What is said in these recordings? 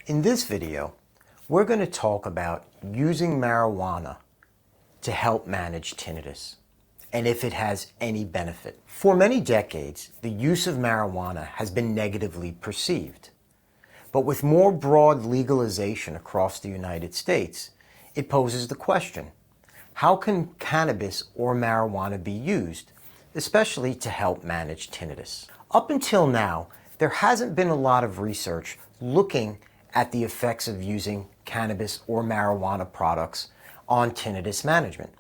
In this video, we're going to talk about using marijuana to help manage tinnitus and if it has any benefit. For many decades, the use of marijuana has been negatively perceived. But with more broad legalization across the United States, it poses the question, how can cannabis or marijuana be used, especially to help manage tinnitus? Up until now, there hasn't been a lot of research looking at the effects of using cannabis or marijuana products on tinnitus management.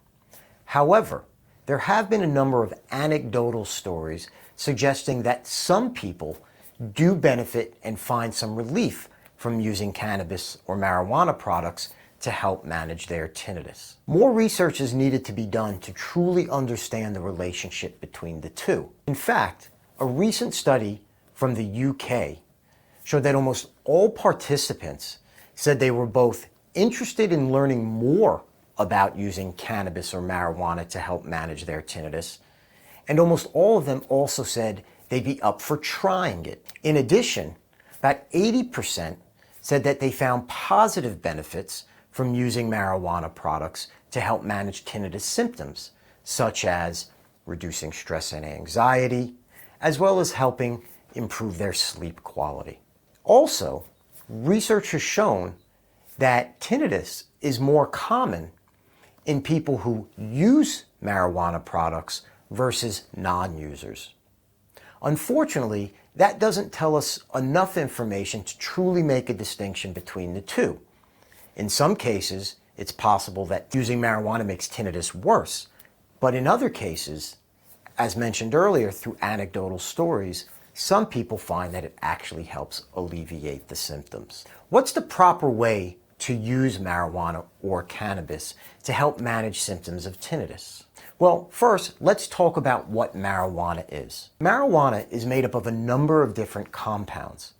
However, there have been a number of anecdotal stories suggesting that some people do benefit and find some relief from using cannabis or marijuana products to help manage their tinnitus. More research is needed to be done to truly understand the relationship between the two. In fact, a recent study from the UK showed that almost all participants said they were both interested in learning more about using cannabis or marijuana to help manage their tinnitus, and almost all of them also said they'd be up for trying it. In addition, about 80% said that they found positive benefits from using marijuana products to help manage tinnitus symptoms, such as reducing stress and anxiety, as well as helping improve their sleep quality. Also, research has shown that tinnitus is more common in people who use marijuana products versus non-users. Unfortunately, that doesn't tell us enough information to truly make a distinction between the two. In some cases, it's possible that using marijuana makes tinnitus worse, but in other cases, as mentioned earlier through anecdotal stories, some people find that it actually helps alleviate the symptoms. What's the proper way to use marijuana or cannabis to help manage symptoms of tinnitus? Well, first, let's talk about what marijuana is. Marijuana is made up of a number of different compounds.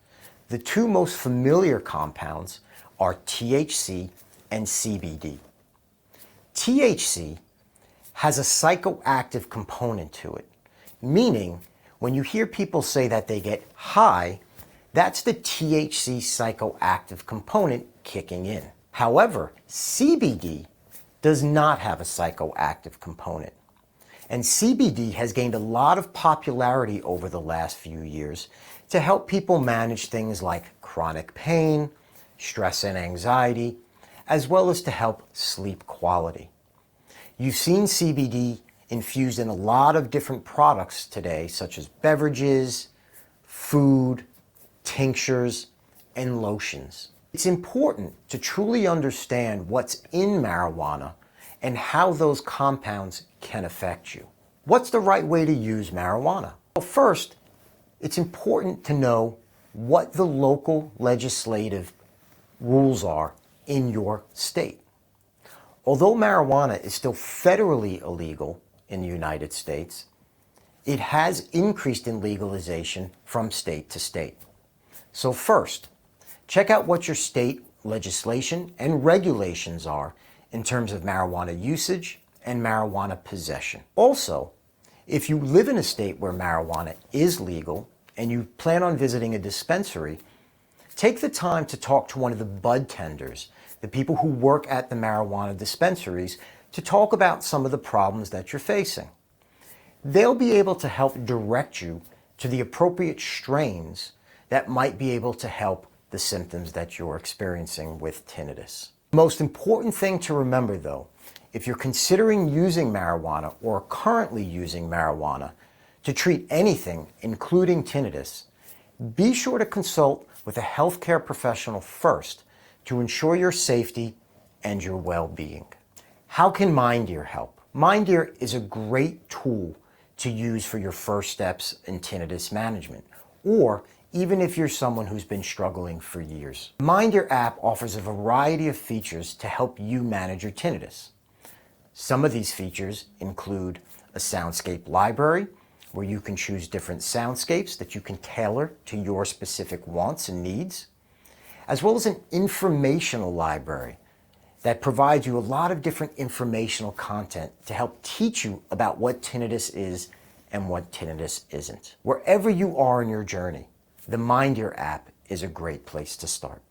The two most familiar compounds are THC and CBD. THC has a psychoactive component to it, meaning when you hear people say that they get high, that's the THC psychoactive component kicking in. However, CBD does not have a psychoactive component. And CBD has gained a lot of popularity over the last few years to help people manage things like chronic pain, stress and anxiety, as well as to help sleep quality. You've seen CBD infused in a lot of different products today, such as beverages, food, tinctures, and lotions. It's important to truly understand what's in marijuana and how those compounds can affect you. What's the right way to use marijuana? Well, first, it's important to know what the local legislative rules are in your state. Although marijuana is still federally illegal in the United States, it has increased in legalization from state to state. So first, check out what your state legislation and regulations are in terms of marijuana usage and marijuana possession. Also, if you live in a state where marijuana is legal and you plan on visiting a dispensary, take the time to talk to one of the bud tenders, the people who work at the marijuana dispensaries, to talk about some of the problems that you're facing. They'll be able to help direct you to the appropriate strains that might be able to help the symptoms that you're experiencing with tinnitus. The most important thing to remember, though, if you're considering using marijuana or currently using marijuana to treat anything, including tinnitus, be sure to consult with a healthcare professional first to ensure your safety and your well-being. How can MindEar help? MindEar is a great tool to use for your first steps in tinnitus management, or even if you're someone who's been struggling for years. The MindEar app offers a variety of features to help you manage your tinnitus. Some of these features include a soundscape library, where you can choose different soundscapes that you can tailor to your specific wants and needs, as well as an informational library that provides you a lot of different informational content to help teach you about what tinnitus is and what tinnitus isn't. Wherever you are in your journey, the MindEar app is a great place to start.